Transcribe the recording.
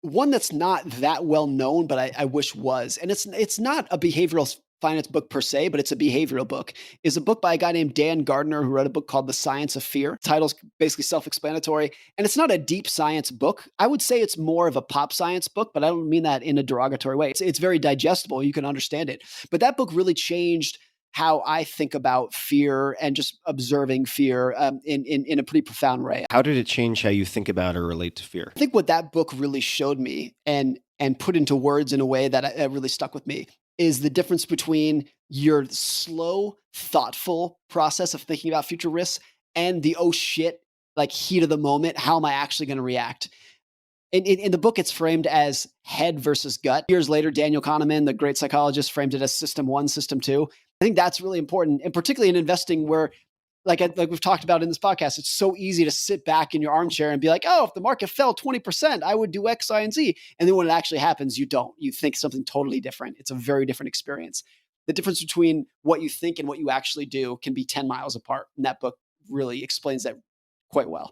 One that's not that well known, but I wish was, and it's not a behavioral finance book per se, but it's a behavioral book. Is a book by a guy named Dan Gardner who wrote a book called The Science of Fear. The title's basically self-explanatory, and it's not a deep science book. I would say it's more of a pop science book, but I don't mean that in a derogatory way. It's very digestible. You can understand it. But that book really changed how I think about fear and just observing fear in a pretty profound way. How did it change how you think about or relate to fear? I think what that book really showed me and put into words in a way that really stuck with me is the difference between your slow, thoughtful process of thinking about future risks and the oh shit, like heat of the moment. How am I actually going to react? In the book, it's framed as head versus gut. Years later, Daniel Kahneman, the great psychologist, framed it as system one, system two. I think that's really important, and particularly in investing, where like we've talked about in this podcast, it's so easy to sit back in your armchair and be like, oh, if the market fell 20%, I would do X, Y, and Z. And then when it actually happens, you don't. You think something totally different. It's a very different experience. The difference between what you think and what you actually do can be 10 miles apart. And that book really explains that quite well.